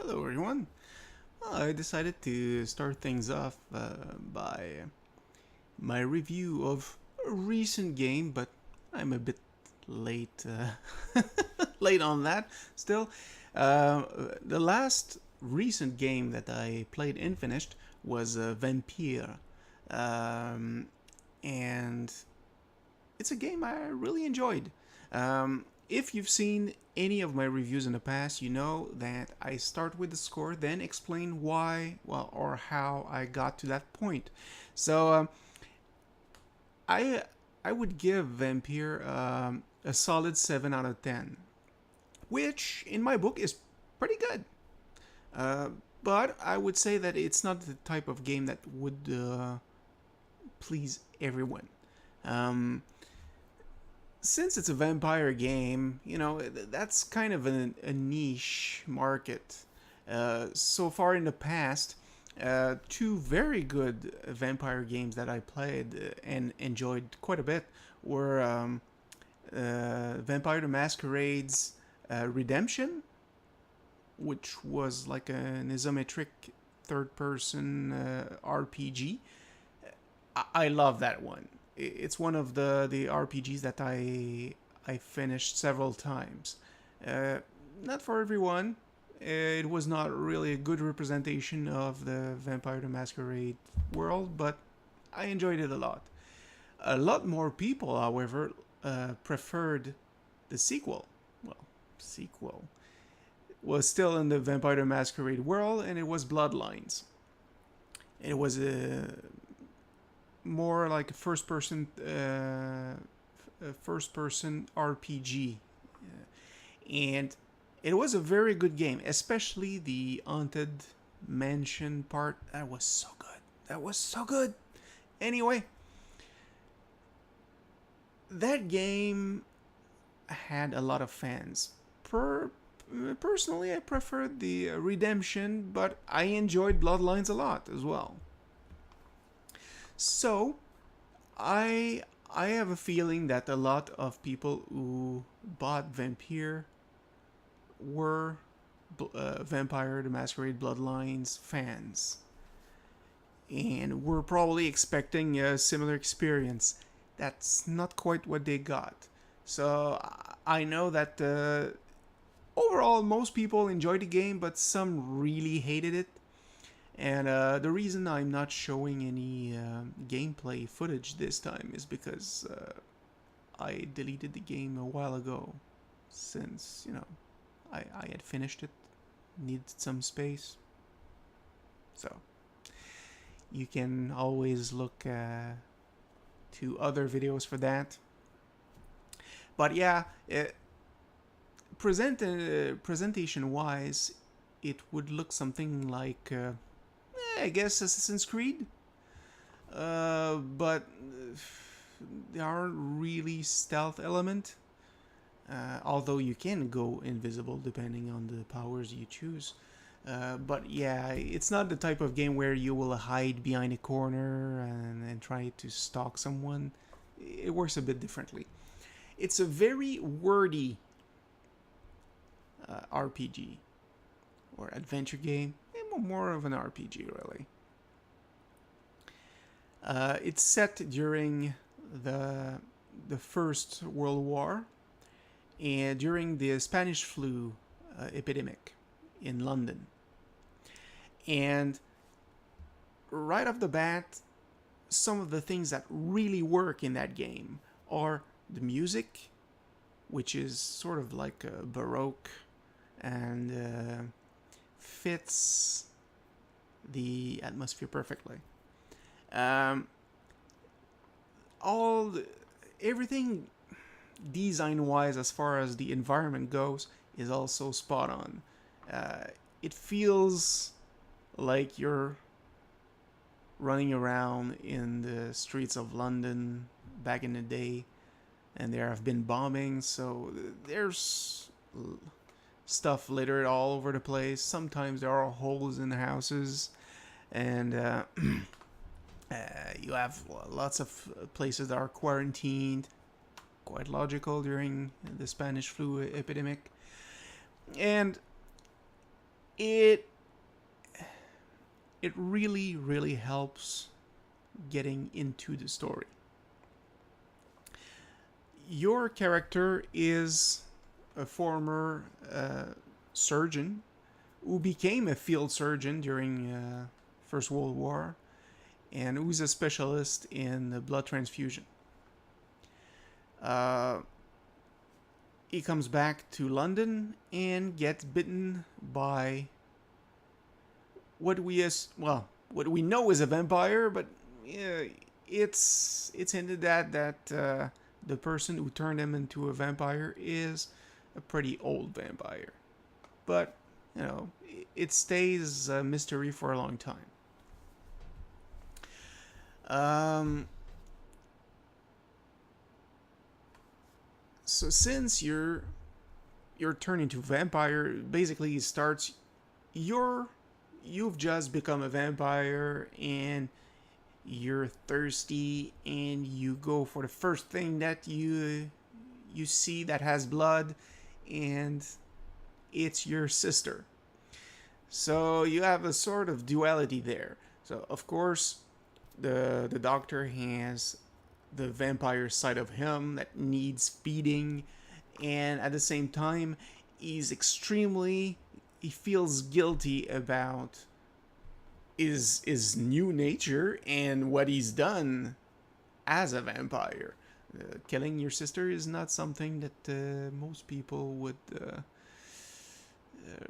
Hello, everyone. I decided to start things off by my review of a recent game, but I'm a bit late, late on that. Still, the last recent game that I played and finished was Vampyr, um, and it's a game I really enjoyed. If you've seen any of my reviews in the past, you know that I start with the score, then explain why, well, or how I got to that point. So I I would give Vampyr a solid 7 out of 10, which in my book is pretty good. Uh, but I would say that it's not the type of game that would please everyone. Um, since it's a vampire game, that's kind of a niche market. So far in the past, two very good vampire games that I played and enjoyed quite a bit were Vampire the Masquerade's Redemption, which was like an isometric third person RPG. I love that one. It's one of the RPGs that I finished several times. Uh, Not for everyone. It was not really a good representation of the Vampire the Masquerade world, but I enjoyed it a lot. A lot more people, however, preferred the sequel. Well, sequel was still in the Vampire the Masquerade world, and it was Bloodlines. It was a more like a first person RPG, and it was a very good game, especially the haunted mansion part. That was so good. That was so good. Anyway, that game had a lot of fans. Personally, I preferred the Redemption, but I enjoyed Bloodlines a lot as well. So, I have a feeling that a lot of people who bought Vampyr were Vampire the Masquerade Bloodlines fans, and were probably expecting a similar experience. That's not quite what they got. So I know that overall most people enjoyed the game, but some really hated it. And the reason I'm not showing any gameplay footage this time is because I deleted the game a while ago, since I had finished it, needed some space. So you can always look to other videos for that. But yeah, presentation wise, it would look something like I guess Assassin's Creed, but there aren't really stealth element. Although you can go invisible depending on the powers you choose. But yeah, it's not the type of game where you will hide behind a corner and try to stalk someone. It works a bit differently. It's a very wordy RPG or adventure game. More of an RPG, really. It's set during the First World War and during the Spanish flu epidemic in London. And right off the bat, some of the things that really work in that game are the music, which is sort of like a Baroque and fits the atmosphere perfectly. Um, all the, everything design wise, as far as the environment goes, is also spot on. It feels like you're running around in the streets of London back in the day, and there have been bombings, so there's stuff littered all over the place. Sometimes there are holes in the houses, and you have lots of places that are quarantined. Quite logical during the Spanish flu epidemic. And it it really really helps getting into the story. Your character is a former surgeon who became a field surgeon during First World War, and who's a specialist in blood transfusion. Uh, he comes back to London and gets bitten by what we know is a vampire, but it's hinted that the person who turned him into a vampire is a pretty old vampire. But it stays a mystery for a long time. So since you're turned into a vampire, basically it starts you've just become a vampire and you're thirsty and you go for the first thing that you see that has blood, and it's your sister. So you have a sort of duality there. So of course the doctor has the vampire side of him that needs feeding, and at the same time he feels guilty about his new nature and what he's done as a vampire. Killing your sister is not something that most people would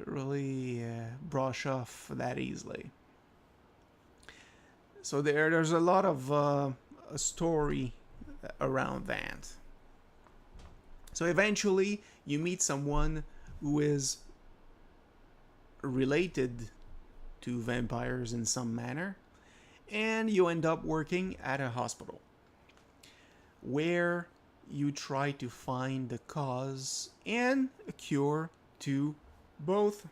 really brush off that easily. So there's a lot of a story around that. So eventually you meet someone who is related to vampires in some manner, and you end up working at a hospital where you try to find the cause and a cure to both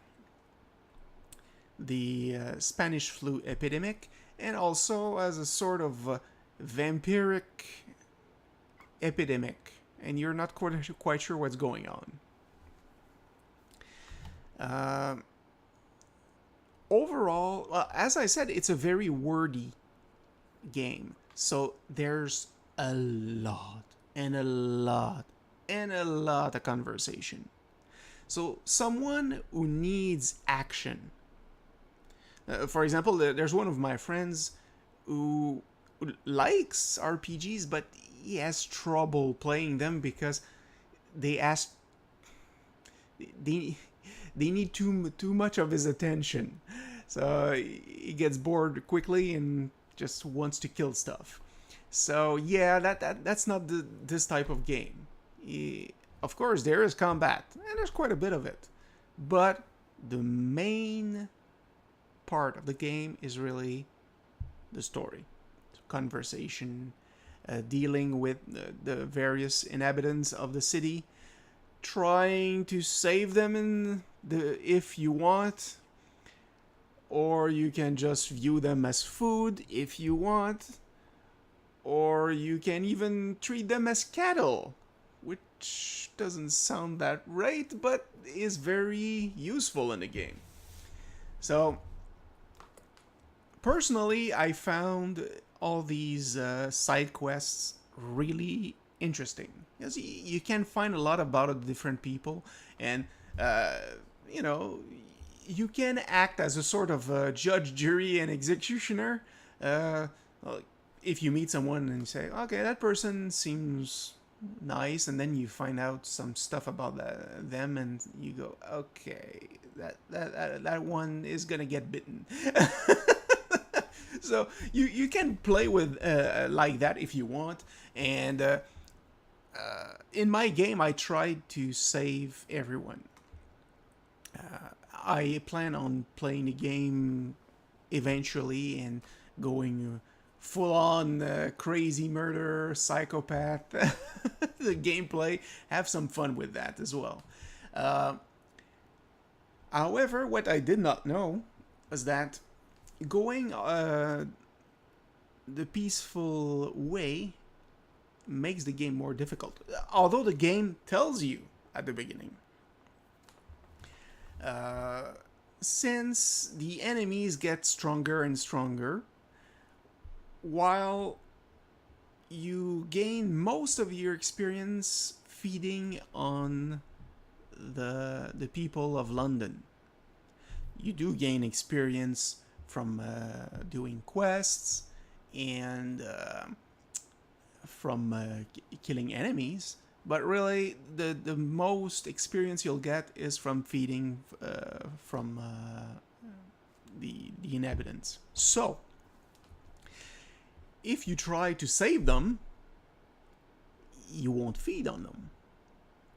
the Spanish flu epidemic and also as a sort of vampiric epidemic, and you're not quite sure what's going on. Overall, as I said, it's a very wordy game. So there's a lot and a lot and a lot of conversation. So someone who needs action. For example, there's one of my friends who likes RPGs, but he has trouble playing them because they ask they need too much of his attention. So he gets bored quickly and just wants to kill stuff. So yeah, that's not this type of game. Of course, there is combat, and there's quite a bit of it. But the main part of the game is really the story. Conversation, dealing with the various inhabitants of the city, trying to save them if you want, or you can just view them as food if you want, or you can even treat them as cattle, which doesn't sound that right, but is very useful in the game. So personally, I found all these side quests really interesting, because you can find a lot about different people, and you can act as a sort of judge, jury, and executioner. If you meet someone and you say, okay, that person seems nice, and then you find out some stuff about them, and you go, okay, that one is gonna get bitten. So you can play with like that if you want, and in my game I tried to save everyone. I plan on playing the game eventually and going full on crazy murder psychopath the gameplay, have some fun with that as well. However, what I did not know was that going the peaceful way makes the game more difficult, although the game tells you at the beginning. since the enemies get stronger and stronger, while you gain most of your experience feeding on the people of London. You do gain experience from doing quests and from killing enemies, but really the most experience you'll get is from feeding from the inhabitants. So if you try to save them, you won't feed on them,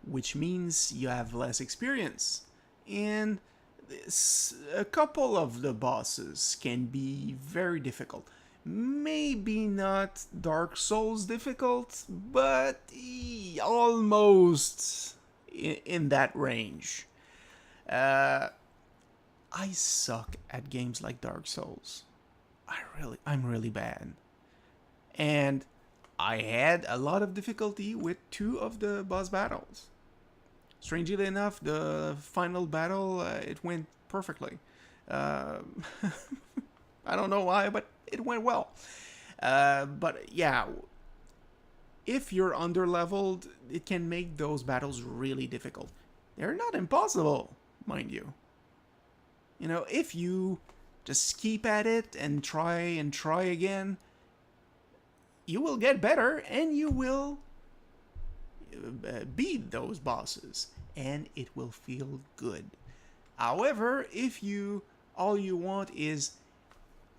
which means you have less experience. And a couple of the bosses can be very difficult. Maybe not Dark Souls difficult, but almost in that range. I suck at games like Dark Souls. I'm really bad. And I had a lot of difficulty with 2 of the boss battles. Strangely enough, the final battle, it went perfectly. I don't know why, but it went well. But yeah, if you're underleveled, it can make those battles really difficult. They're not impossible, mind you. You know, if you just keep at it and try again, you will get better and you will beat those bosses, and it will feel good. However, if all you want is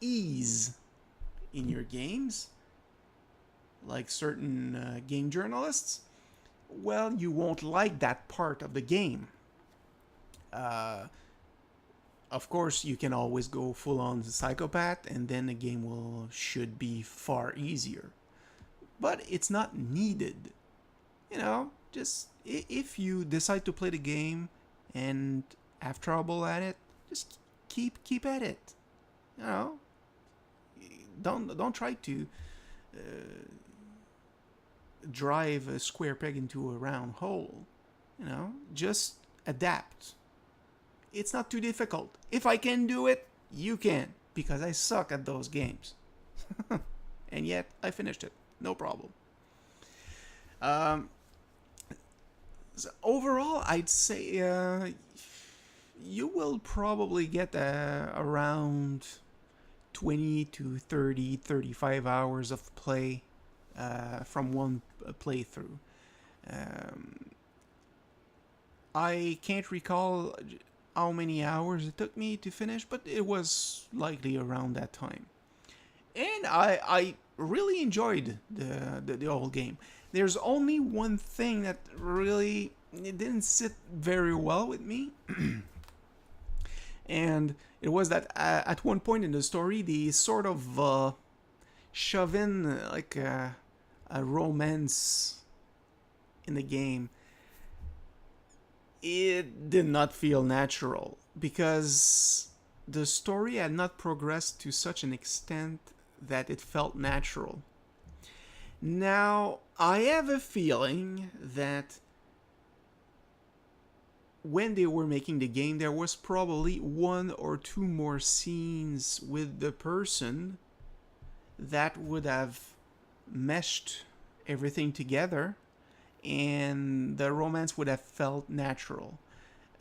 ease in your games, like certain game journalists, well, you won't like that part of the game. Of course, you can always go full on psychopath, and then the game should be far easier. But it's not needed. You know, just if you decide to play the game and have trouble at it, just keep at it. You know, don't try to drive a square peg into a round hole. You know, just adapt. It's not too difficult. If I can do it, you can, because I suck at those games. And yet I finished it, no problem. So overall, I'd say you will probably get around 20 to 30, 35 hours of play from one playthrough. I can't recall how many hours it took me to finish, but it was likely around that time. And I really enjoyed the whole game. There's only one thing that really it didn't sit very well with me. And it was that at one point in the story, they sort of shove in like a romance in the game. It did not feel natural because the story had not progressed to such an extent that it felt natural. Now, I have a feeling that when they were making the game, there was probably 1 or 2 more scenes with the person that would have meshed everything together, and the romance would have felt natural.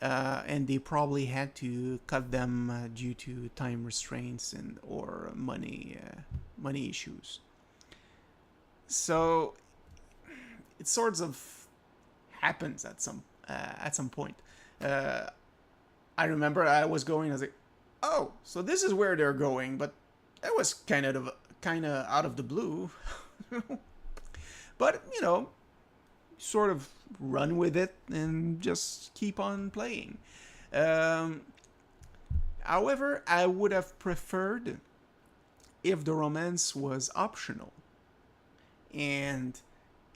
And they probably had to cut them due to time restraints or money issues. So it sort of happens at some point. I remember I was like, oh, so this is where they're going, but that was kind of out of the blue. But you know, sort of run with it and just keep on playing. However, I would have preferred if the romance was optional, and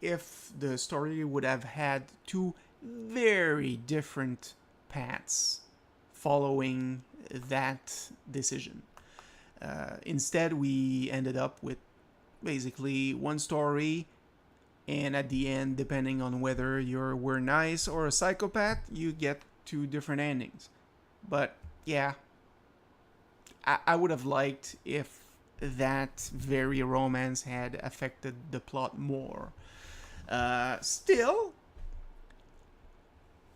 if the story would have had 2 very different paths following that decision. Instead, we ended up with basically one story, and at the end, depending on whether you were nice or a psychopath, you get 2 different endings. But yeah, I would have liked if that very romance had affected the plot more. Still,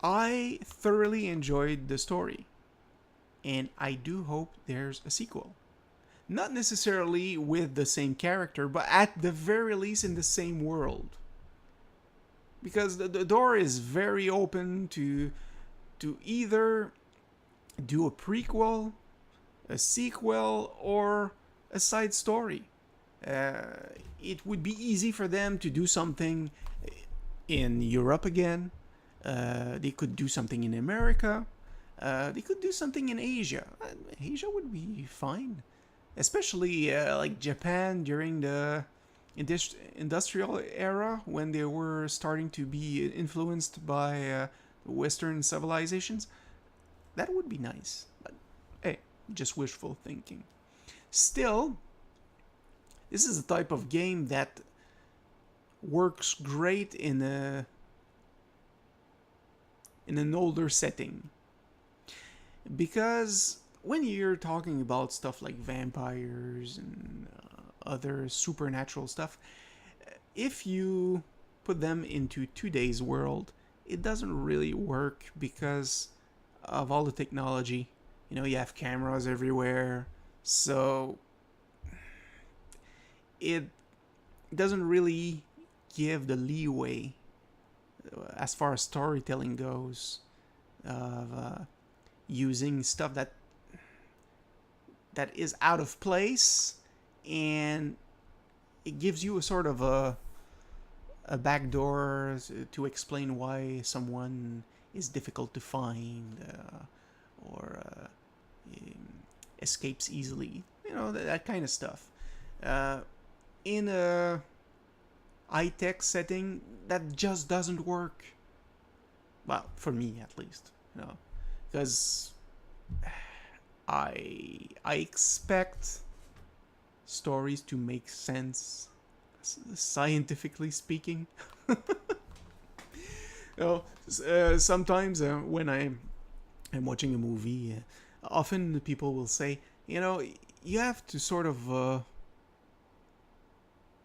I thoroughly enjoyed the story, and I do hope there's a sequel. Not necessarily with the same character, but at the very least in the same world. Because the door is very open to either do a prequel, a sequel, or a side story. It would be easy for them to do something in Europe again. They could do something in America. They could do something in Asia. Asia would be fine, especially like Japan during the industrial era when they were starting to be influenced by Western civilizations. That would be nice. But hey, just wishful thinking. Still, this is a type of game that works great in an older setting, because when you're talking about stuff like vampires and other supernatural stuff, if you put them into today's world, it doesn't really work because of all the technology. You know, you have cameras everywhere, so it doesn't really give the leeway as far as storytelling goes of using stuff that is out of place, and it gives you a sort of a backdoor to explain why someone is difficult to find or escapes easily. You know, that kind of stuff. In a high-tech setting, that just doesn't work. Well, for me at least, you know, because I expect stories to make sense, scientifically speaking. You know, sometimes when I'm watching a movie, often people will say, you know, you have to sort of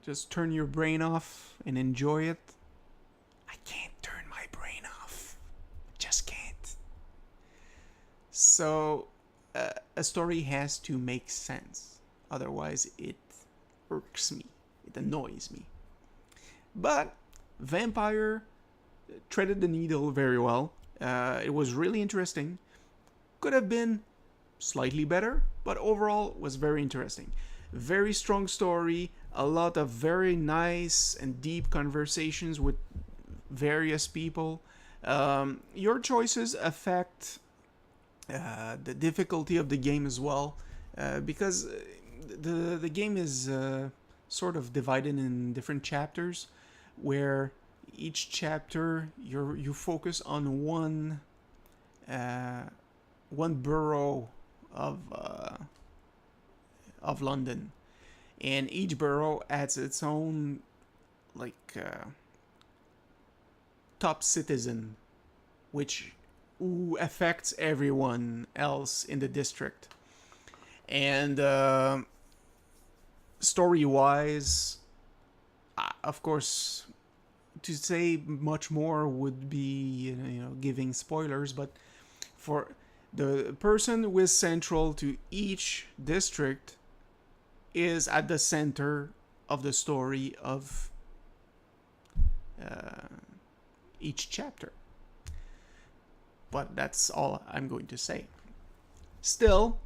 just turn your brain off and enjoy it. I can't turn my brain off. Just can't. So, a story has to make sense. Otherwise, it irks me. It annoys me. But Vampyr treaded the needle very well. It was really interesting. Could have been slightly better, but overall was very interesting. Very strong story, a lot of very nice and deep conversations with various people. Your choices affect the difficulty of the game as well, because the game is sort of divided in different chapters, where each chapter you focus on one borough of London, and each borough adds its own like top citizen, which affects everyone else in the district. And story wise, of course, to say much more would be giving spoilers, but for the person who is central to each district is at the center of the story of each chapter. But that's all I'm going to say. Still,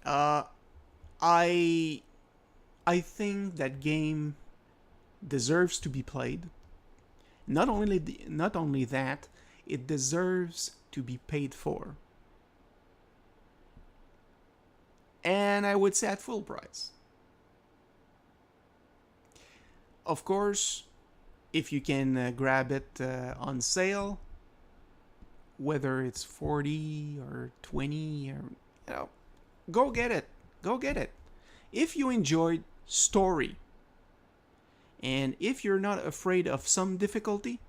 I think that game deserves to be played. Not only that, it deserves to be paid for. And I would say at full price. Of course, if you can grab it on sale, whether it's 40 or 20 or go get it. Go get it. If you enjoyed story, and if you're not afraid of some difficulty,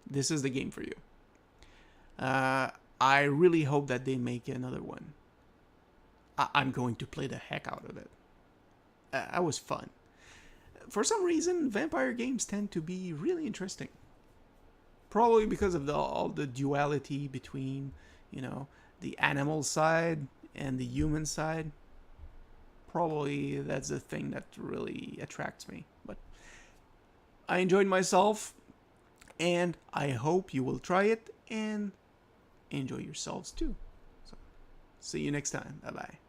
this is the game for you. I really hope that they make another one. I'm going to play the heck out of it. That was fun. For some reason, vampire games tend to be really interesting. Probably because of all the duality between, you know, the animal side and the human side. Probably that's the thing that really attracts me. But I enjoyed myself, and I hope you will try it and enjoy yourselves too. So, see you next time. Bye bye.